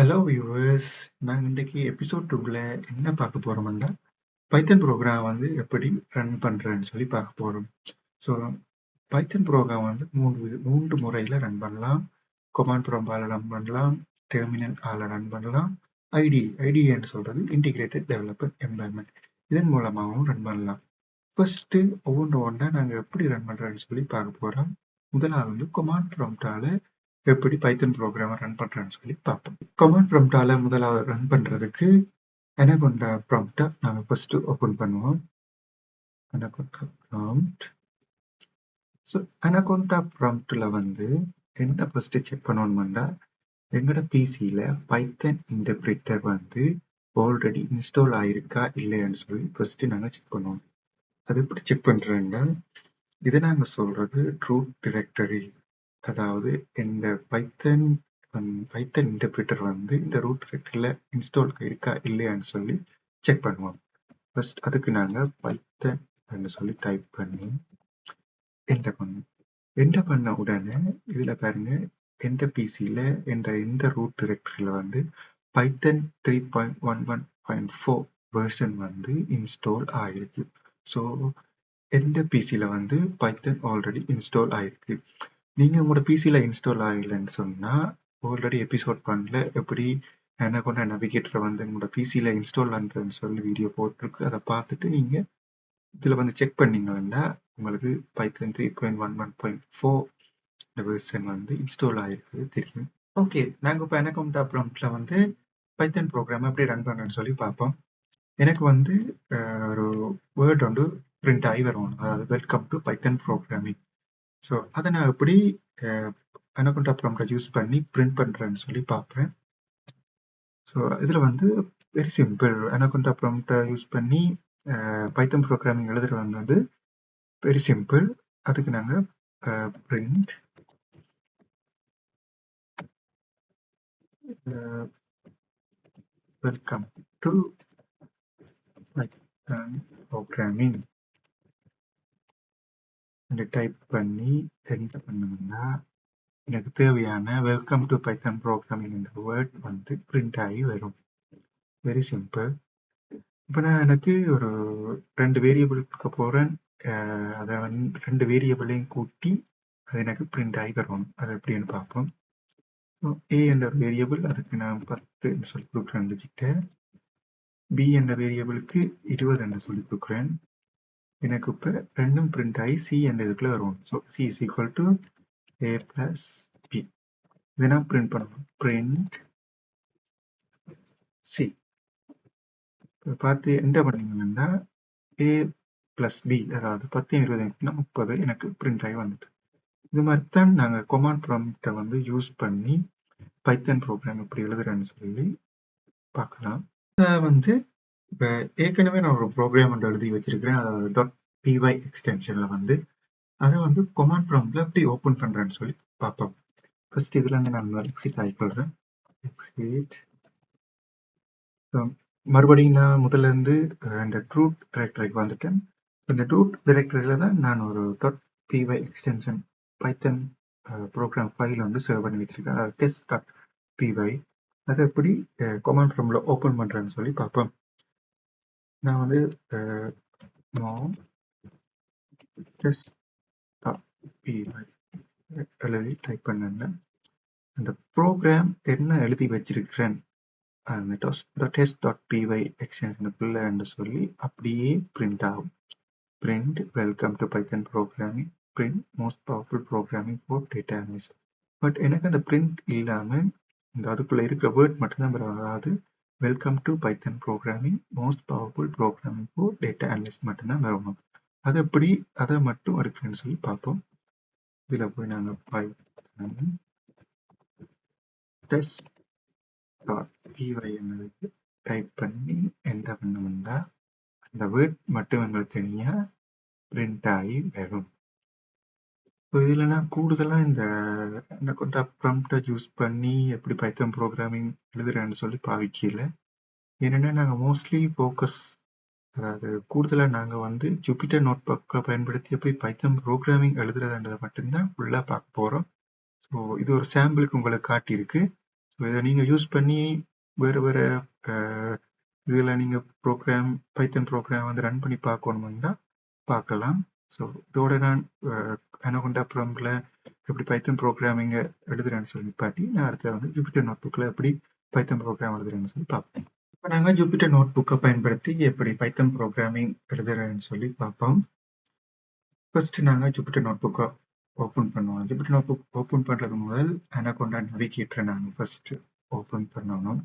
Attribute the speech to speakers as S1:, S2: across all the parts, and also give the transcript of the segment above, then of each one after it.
S1: Hello viewers, நாங்கள் இன்றைக்கி episode 2ல என்ன பார்க்க போகிறோம்னா பைத்தன் ப்ரோக்ராம் வந்து எப்படி ரன் பண்ணுறேன்னு சொல்லி பார்க்க போகிறோம். ஸோ பைத்தன் ப்ரோக்ராம் வந்து மூன்று முறையில் ரன் பண்ணலாம். கொமாண்ட் ப்ராம்ப்டால் ரன் பண்ணலாம், டெர்மினல் ஆல் ரன் பண்ணலாம், ஐடின்னு சொல்கிறது இன்டிகிரேட்டட் டெவலப்மெண்ட் என்வாயர்மெண்ட், இதன் மூலமாகவும் ரன் பண்ணலாம். ஃபர்ஸ்ட்டு ஒவ்வொன்றா நாங்கள் எப்படி ரன் பண்ணுறேன்னு சொல்லி பார்க்க போகிறோம். முதலாவது வந்து கொமாண்ட் ப்ராம்ப்டால் எப்படி பைத்தன் ப்ரோக்ராமை ரன் பண்ணுறேன்னு சொல்லி பார்ப்போம். கமாண்ட் ப்ராம்ப்டால முதலாவது ரன் பண்ணுறதுக்கு அனகொண்டா ப்ராம்ப்டை நாங்கள் ஃபர்ஸ்ட் ஓப்பன் பண்ணுவோம். Anaconda prompt. ஸோ அனகொண்டா ப்ராம்ப்டில் வந்து என்ன ஃபர்ஸ்ட் செக் பண்ணணும்னா எங்களோட பிசியில் பைத்தன் இன்டர்பிரிட்டர் வந்து ஆல்ரெடி இன்ஸ்டால் ஆயிருக்கா இல்லையான்னு சொல்லி ஃபர்ஸ்ட் நாங்கள் செக் பண்ணுவோம். அது எப்படி செக் பண்ணுறேங்க, இதை நாங்கள் சொல்றது ரூட் டிரெக்டரி, அதாவது இந்த பைத்தன் இன்டர்பிரிட்டர் வந்து இந்த ரூட் டிரெக்டரியில் இன்ஸ்டால் இருக்கா இல்லையான்னு சொல்லி செக் பண்ணுவோம். ஃபர்ஸ்ட் அதுக்கு நாங்கள் பைத்தன் சொல்லி டைப் பண்ணி என்டர் பண்ணுவோம். என்டர் பண்ண உடனே இதில் பாருங்க, எந்த பிசியில் இந்த ரூட் டிரெக்டரியில் வந்து பைத்தன் 3.11.4 வெர்ஷன் வந்து இன்ஸ்டால் ஆயிருக்கு. ஸோ எந்த பிசியில் வந்து பைத்தன் ஆல்ரெடி இன்ஸ்டால் ஆயிருக்கு. நீங்கள் உங்களோட பிசியில் இன்ஸ்டால் ஆகலைன்னு சொன்னால் ஆல்ரெடி எபிசோட் 1ல எப்படி அனகொண்டா நேவிகேட்டரை வந்து உங்களோட பிசியில் இன்ஸ்டால் பண்ணுறேன்னு சொல்லி வீடியோ போட்டிருக்கு. அதை பார்த்துட்டு நீங்கள் இதில் வந்து செக் பண்ணீங்கன்னா உங்களுக்கு பைத்தன் 3.11.4 வெர்ஷன் வந்து இன்ஸ்டால் ஆகிருக்குது தெரியும். ஓகே, நாங்கள் இப்போ அனகொண்டா ப்ராம்ப்டில் வந்து பைத்தன் ப்ரோக்ராம் எப்படி ரன் பண்ணுறேன்னு சொல்லி பார்ப்போம். எனக்கு வந்து ஒரு வேர்ட் வந்து பிரிண்ட் ஆகி வரும், அதாவது welcome to Python programming. So அதை நான் எப்படி அனகொண்டா ப்ராம்ப்டை யூஸ் பண்ணி பிரிண்ட் பண்ணுறேன்னு சொல்லி பார்ப்பேன். ஸோ இதில் வந்து வெரி சிம்பிள். அனகொண்டா ப்ராம்ப்டை யூஸ் பண்ணி பைத்தன் ப்ரோக்ராமிங் எழுதுறது வந்து வெரி சிம்பிள். அதுக்கு நாங்கள் print welcome to Python programming type பண்ணி என்டர் பண்ணோம்னா எனக்கு தேவையான வெல்கம் டு பைத்தன் ப்ரோக்ராமிங் என்ற வேர்ட் வந்து பிரிண்ட் ஆகி வரும். Very simple. இப்போ நான் எனக்கு ஒரு 2 வேரியபிள் கொடுக்க போகிறேன். அதை வந்து 2 வேரியபிளையும் கூட்டி அது எனக்கு பிரிண்ட் ஆகி வரணும். அது எப்படின்னு பார்ப்போம். ஸோ ஏ என்ற வேரியபிள், அதுக்கு நான் 10 சொல்லி கொடுக்குறேன் டிஜிட்டை. பி என்ற வேரியபிளுக்கு 20 என்று சொல்லி கொடுக்குறேன். எனக்கு இப்போ ரெண்டும் பிரிண்ட் ஆகி சி என்ற இதுக்குள்ள வரும். So C is equal to A plus B. இதை நான் பிரிண்ட் பண்ணணும். Print C. பார்த்து என்ன பண்ணீங்கன்னா ஏ பிளஸ் பி, அதாவது 10 20 30 எனக்கு பிரிண்ட் ஆகி வந்துட்டு. இது மாதிரி தான் நாங்கள் கொமாண்ட் ப்ராம்ப்டை வந்து யூஸ் பண்ணி பைத்தன் ப்ரோக்ராம் எப்படி எழுதுறேன்னு சொல்லி பார்க்கலாம். அதை வந்து இப்போ ஏற்கனவே நான் ஒரு ப்ரோக்ராம் வந்து எழுதி வச்சிருக்கிறேன், அதாவது .py எக்ஸ்டென்ஷனில் வந்து அதை வந்து கொமாண்ட் ப்ராம்ப்டில் எப்படி ஓப்பன் பண்ணுறேன்னு சொல்லி பார்ப்போம். ஃபர்ஸ்ட் இதில் வந்து நான் எக்ஸிட் ஆகிக்கொள்கிறேன். எக்ஸிட். மறுபடியும் நான் முதல்ல இருந்து இந்த ரூட் டைரக்டரிக்கு வந்துட்டேன். இந்த ரூட் டைரக்டரியில் தான் நான் ஒரு .py எக்ஸ்டென்ஷன் பைத்தன் ப்ரோக்ராம் ஃபைல் வந்து சேவ் பண்ணி வச்சிருக்கேன், அதாவது test.py. அதை எப்படி கொமாண்ட் ப்ராம்ப்டில் ஓப்பன் பண்ணுறேன்னு சொல்லி பார்ப்போம். நான் வந்து test.py எழுதி டைப் பண்ணேன்னா அந்த ப்ரோக்ராம் என்ன எழுதி வச்சிருக்கிறேன் அந்த test.py எக்ஸ்டென்ஷனுக்குள்ள என்று சொல்லி அப்படியே பிரிண்ட் ஆகும். Print welcome to Python programming, print most powerful programming for data analyst. But எனக்கு அந்த பிரிண்ட் இல்லாமல் இந்த அதுக்குள்ள இருக்கிற வேர்ட் மட்டும்தான் வரும், அதாவது welcome to Python programming most powerful programming for data analyst மட்டும்தான் வரணும். அது எப்படி அதை மட்டும் இருக்குன்னு சொல்லி பார்ப்போம். இதில் போய் நாங்கள் பைத்தன் test.py என்னதுக்கு டைப் பண்ணி என்டர் பண்ணோம்னா அந்த வேர்ட் மட்டும் எங்களுக்கு தனியாக பிரிண்ட் ஆகி வரும். ஸோ இதில் நான் கூடுதலாக இந்த அனகொண்டா ப்ராம்ப்டை யூஸ் பண்ணி எப்படி பைத்தன் ப்ரோக்ராமிங் எழுதுறேன்னு சொல்லி பாவிக்கல. ஏன்னா நாங்கள் மோஸ்ட்லி ஃபோக்கஸ், அதாவது கூடுதலாக நாங்கள் வந்து ஜூபிட்டர் நோட்புக்கை பயன்படுத்தி எப்படி பைத்தன் ப்ரோக்ராமிங் எழுதுறதுன்றதை மட்டும்தான் ஃபுல்லாக பார்க்க போகிறோம். ஸோ இது ஒரு சாம்பிளுக்கு உங்களுக்கு காட்டியிருக்கு. ஸோ இதை நீங்கள் யூஸ் பண்ணி வேறு வேறு இதில் நீங்கள் பைத்தன் ப்ரோக்ராம் வந்து ரன் பண்ணி பார்க்கணுமுன்னா பார்க்கலாம். ஸோ இதோட நான் அனகொண்டா ப்ராம்ப்டில் எப்படி பைத்தன் ப்ரோக்ராமிங்கை எழுதுறேன்னு சொல்லி பாட்டி நான் அடுத்த வந்து ஜூபிட்டர் நோட்புக்கில் எப்படி பைத்தன் ப்ரோக்ராம் எழுதுறேன்னு சொல்லி பார்ப்போம். இப்போ நாங்கள் ஜூபிட்டர் நோட்புக்கை பயன்படுத்தி எப்படி பைத்தன் ப்ரோக்ராமிங் எழுதுறேன்னு சொல்லி பார்ப்போம். ஃபர்ஸ்ட் நாங்கள் ஜூபிட்டர் நோட்புக்கை ஓப்பன் பண்ணுவோம். ஜூபிட்டர் நோட்புக் ஓப்பன் பண்ணுறது முதல் அனகொண்டா நவிகேட்டரை நாங்கள் ஃபர்ஸ்ட் ஓப்பன் பண்ணணும்.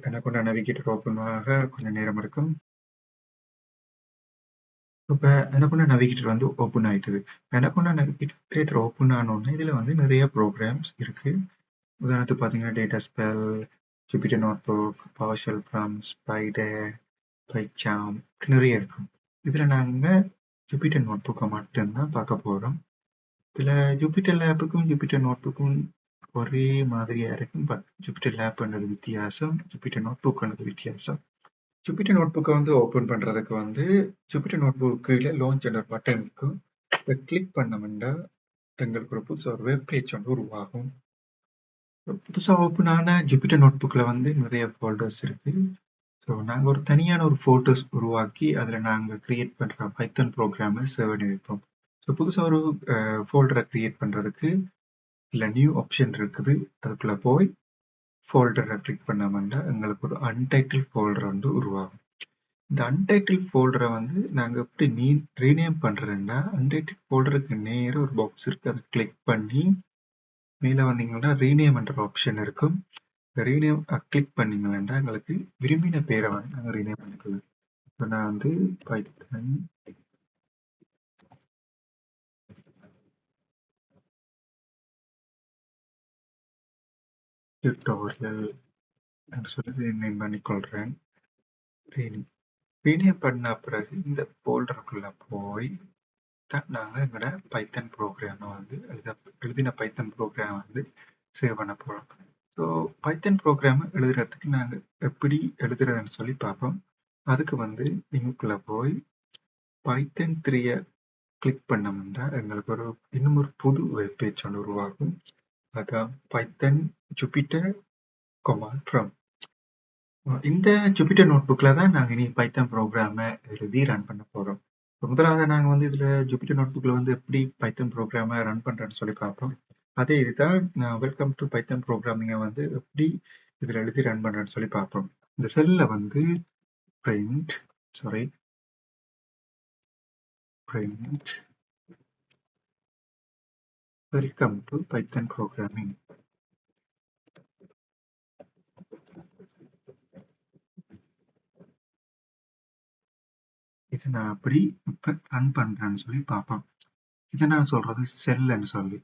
S1: அனகொண்டா நவிகேட்டர் ஓப்பன் ஆக கொஞ்சம் நேரம் எடுக்கும். இப்போ அனகொண்டா நவிகேட்டர் வந்து ஓப்பன் ஆயிட்டுது. அனகொண்டா நவிகேட்டர் ஓப்பன் ஆனோடனே இதில் வந்து நிறைய ப்ரோக்ராம்ஸ் இருக்கு. உதாரணத்துக்கு பார்த்தீங்கன்னா DataSpell, Jupyter notebook, PowerShell prompt, Spyder, PyCharm நிறைய இருக்கும். இதில் நாங்கள் ஜூபிட்டர் நோட்புக்கை மட்டும்தான் பார்க்க போகிறோம். இதில் ஜூபிட்டர் லேப்புக்கும் ஜூபிட்டர் நோட்புக்கும் ஒரே மாதிரியா இருக்கும். பட் ஜூபிட்டர் லேப்ன்றது வித்தியாசம், ஜூபிட்டர் நோட்புக்ன்றது வித்தியாசம். ஜூபிட்டர் நோட்புக்கை வந்து ஓப்பன் பண்ணுறதுக்கு வந்து ஜூபிட்டர் நோட்புக் கீழே லான்ச் என்ற பட்டன் இருக்கும். இதை கிளிக் பண்ணோம்னா எங்களுக்கு ஒரு புதுசாக ஒரு வெப் பேஜ் வந்து உருவாகும். புதுசாக ஓப்பன் ஆன ஜூபிட்டர் நோட்புக்கில் வந்து நிறைய ஃபோல்டர்ஸ் இருக்கு. ஸோ நாங்கள் ஒரு தனியான ஒரு ஃபோல்டர்ஸ் உருவாக்கி அதில் நாங்கள் கிரியேட் பண்ணுற பைத்தன் ப்ரோக்ராமை சேவ் பண்ணி வைப்போம். ஸோ புதுசாக ஒரு ஃபோல்டரை கிரியேட் பண்ணுறதுக்கு இல்லை நியூ ஆப்ஷன் இருக்குது. அதுக்குள்ளே போய் ஃபோல்டரை கிளிக் பண்ணோம்னா எங்களுக்கு ஒரு அன்டைட்டில் ஃபோல்டர் வந்து உருவாகும். இந்த அன்டைட்டில் ஃபோல்டரை வந்து நாங்கள் எப்படி ரீநேம் பண்ணுறோன்னா அன்டைட்டில் ஃபோல்டருக்கு நேராக ஒரு பாக்ஸ் இருக்குது. அதை கிளிக் பண்ணி மேலே வந்தீங்கன்னா ரீநேம் என்ற ஆப்ஷன் இருக்கும். இந்த ரீநேம் கிளிக் பண்ணீங்கன்னா எங்களுக்கு விரும்பின பேரை வந்து நாங்கள் ரீநேம் பண்ணிக்கலாம். இப்போ நான் வந்து பைத்தன் டியூட்டோரியல் சொல்லி ரீநேம் பண்ணிக்கொள்கிறேன். ரீநேம் பண்ண பிறகு இந்த ஃபோல்டருக்குள்ள போய் தான் நாங்கள் எங்களோட பைத்தன் ப்ரோக்ராமை வந்து எழுதின பைத்தன் ப்ரோக்ராம் வந்து சேவ் பண்ண போகிறோம். ஸோ பைத்தன் ப்ரோக்ராமை எழுதுறதுக்கு நாங்கள் எப்படி எழுதுறதுன்னு சொல்லி பார்ப்போம். அதுக்கு வந்து நீங்களுக்குள்ள போய் பைத்தன் 3 கிளிக் பண்ணோம்னா எங்களுக்கு இன்னும் ஒரு புது வெப் பேஜ் ஒன்று உருவாகும். அதான் பைத்தன் ஜூபிட்டர் கமாண்ட் ப்ராம்ப்ட். இந்த ஜூபிட்டர் நோட்புக்கில் தான் நாங்கள் இனி பைத்தன் ப்ரோக்ராமை எழுதி ரன் பண்ண போகிறோம். முதலாவது நாங்கள் வந்து இதில் ஜூபிட்டர் நோட்புக்கில் வந்து எப்படி பைத்தன் ப்ரோக்ராமை ரன் பண்ணுறேன்னு சொல்லி பார்ப்போம். அதே இதுதான் நான் வெல்கம் டு பைத்தன் ப்ரோக்ராமிங்கை வந்து எப்படி இதில் எழுதி ரன் பண்ணுறேன்னு சொல்லி பார்ப்போம். இந்த செல்லில் வந்து print welcome to Python programming. இதை நான் அப்படி இப்போ ரன் பண்ணுறேன்னு சொல்லி பார்ப்போம். இதை நான் சொல்றது செல்லுன்னு சொல்லி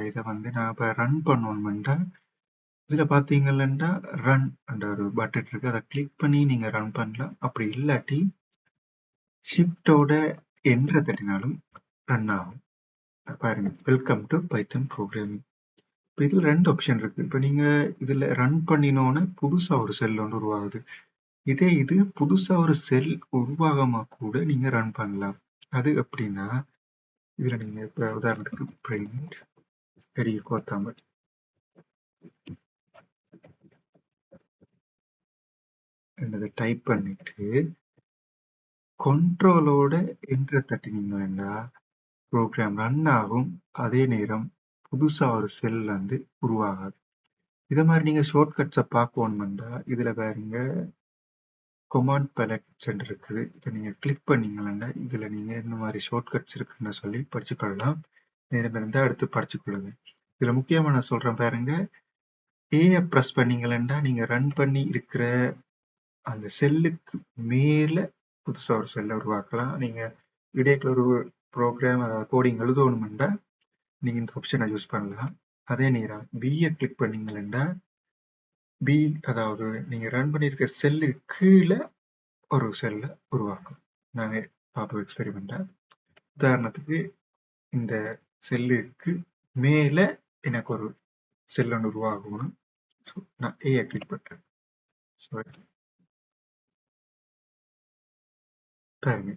S1: இதை வந்து நான் இப்போ ரன் பண்ணணும்னா இதில் பார்த்தீங்கன்னா ரன் என்ற ஒரு பட்டன் இருக்கு. அதை கிளிக் பண்ணி நீங்கள் ரன் பண்ணலாம். அப்படி இல்லாட்டி ஷிஃப்டோட என்ட்ரை தட்டினாலும் ரன் ஆகும். பாருங்க, வெல்கம் டு பைத்தன் ப்ரோக்ராமிங். இப்போ இதில் 2 ஆப்ஷன் இருக்கு. இப்போ நீங்கள் இதில் ரன் பண்ணினோன்னு புதுசாக ஒரு செல் ஒன்று உருவாகுது. இதே இது புதுசாக ஒரு செல் உருவாகாம கூட நீங்கள் ரன் பண்ணலாம். அது எப்படின்னா இதில் நீங்கள் இப்போ உதாரணத்துக்கு பிரிண்ட் பெரிய கோத்தாமல் என்னதை டைப் பண்ணிட்டு கண்ட்ரோலோட என்ட்ரை தட்டினீங்கன்னா ப்ரோக்ராம் ரன் ஆகும். அதே நேரம் புதுசா ஒரு செல் வந்து உருவாகாது. இதை மாதிரி நீங்க ஷார்ட்கட்ஸை பார்க்கணும்னா இதுல பாருங்க கொமாண்ட் பேலட் இருக்குது. இதை நீங்க கிளிக் பண்ணீங்கன்னா இதுல நீங்க இந்த மாதிரி ஷார்ட்கட்ஸ் இருக்குன்னு சொல்லி படிச்சுக்கொள்ளலாம். நேரம் இருந்தா அடுத்து படிச்சுக்கொள்ளுங்க. இதுல முக்கியமா நான் சொல்றேன் பாருங்க, ஏ ப்ரெஸ் பண்ணீங்கன்னா நீங்க ரன் பண்ணி இருக்கிற அந்த செல்லுக்கு மேல புதுசா ஒரு செல்லை உருவாக்கலாம். நீங்க இடையில ஒரு ப்ரோக்ராம் அதாவது கோடிங் எழுதணும்னா நீங்க இந்த ஆப்ஷனை யூஸ் பண்ணலாம். அதே நேரம் பியை கிளிக் பண்ணீங்கன்னா பி அதாவது நீங்க ரன் பண்ணியிருக்க செல்லு கீழே ஒரு செல்லை உருவாக்கும். நாங்க பார்ப்போம் எக்ஸ்பெரிமெண்டா. உதாரணத்துக்கு இந்த செல்லுக்கு மேல எனக்கு ஒரு செல் ஒன்று உருவாகணும். ஸோ நான் ஏஐ கிளிக் பண்றேன். பாருங்க,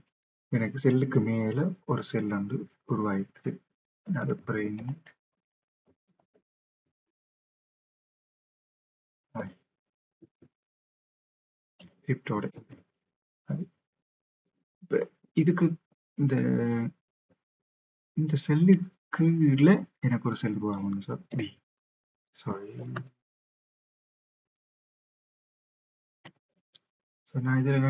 S1: எனக்கு செல்லுக்கு மேல ஒரு செல் வந்து உருவாயிடுது. அது பிரிண்ட் ஸ்கிரிப்டோட. இப்ப இதுக்கு இந்த இந்த செல்லுக்கு கீழே எனக்கு ஒரு செல் உருவாகணும் சார். B sorry. ஸோ நான் இதில்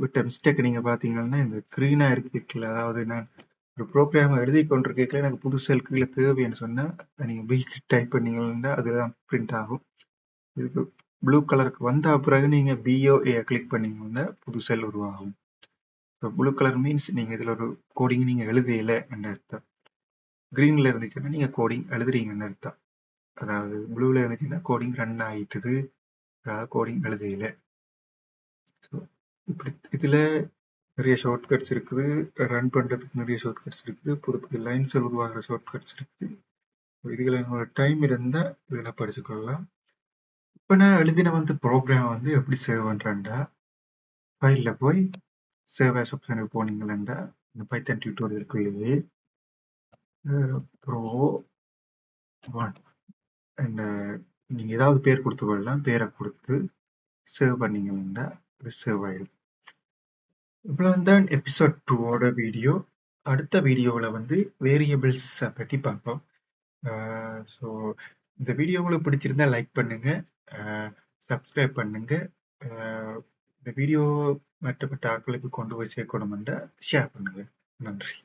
S1: விட்ட மிஸ்டேக் நீங்கள் பார்த்தீங்கன்னா இந்த க்ரீனாக இருக்குல்ல, அதாவது நான் ஒரு ப்ரோக்ராமை எழுதி கொண்டிருக்கல எனக்கு புது செல் கீழே தேவைன்னு சொன்னால் நீங்கள் பி டைப் பண்ணீங்கன்னா அதுதான் பிரிண்ட் ஆகும். இதுக்கு ப்ளூ கலருக்கு வந்த பிறகு நீங்கள் பிஓஏ கிளிக் பண்ணீங்கன்னா புது செல் உருவாகும். ஸோ ப்ளூ கலர் மீன்ஸ் நீங்கள் இதில் ஒரு கோடிங் நீங்கள் எழுதையில என்ன அர்த்தம். க்ரீனில் இருந்துச்சுன்னா நீங்கள் கோடிங் எழுதுறீங்கன்னு அர்த்தம். அதாவது ப்ளூவில் இருந்துச்சுன்னா கோடிங் ரன் ஆகிட்டுது, அதாவது கோடிங் எழுதையில. ஸோ இப்படி இதில் நிறைய ஷார்ட்கட்ஸ் இருக்குது, ரன் பண்ணுறதுக்கு நிறைய ஷார்ட்கட்ஸ் இருக்குது, புது புது லைன்ஸ் உருவாகிற ஷார்ட்கட்ஸ் இருக்குது. இதுகளை உங்களோட டைம் இருந்தால் இதில் படிச்சுக்கொள்ளலாம். இப்போ நான் எழுதின ப்ரோக்ராம் எப்படி சேவ் பண்ணுறேன்டா, ஃபைலில் போய் சேவ் ஆஸ் ஆப்ஷனுக்கு போனீங்களா, இந்த பைத்தன் டியூட்டோரியலுக்குள்ளேயே ப்ரோ 1 அண்ட் நீங்கள் ஏதாவது பேர் கொடுத்து கொள்ளலாம், பேரை கொடுத்து சேவ் பண்ணீங்கன்னா அது சேவ் ஆகிடும். இவ்வளவுதான் எபிசோட் 2ஓட வீடியோ. அடுத்த வீடியோவில் வேரியபிள்ஸை பற்றி பார்ப்போம். ஸோ இந்த வீடியோ உங்களுக்கு பிடிச்சிருந்தா லைக் பண்ணுங்க, சப்ஸ்கிரைப் பண்ணுங்க. இந்த வீடியோ மற்றப்பட்ட ஆட்களுக்கு கொண்டு போய் சேர்க்கணுமென்றா ஷேர் பண்ணுங்க. நன்றி.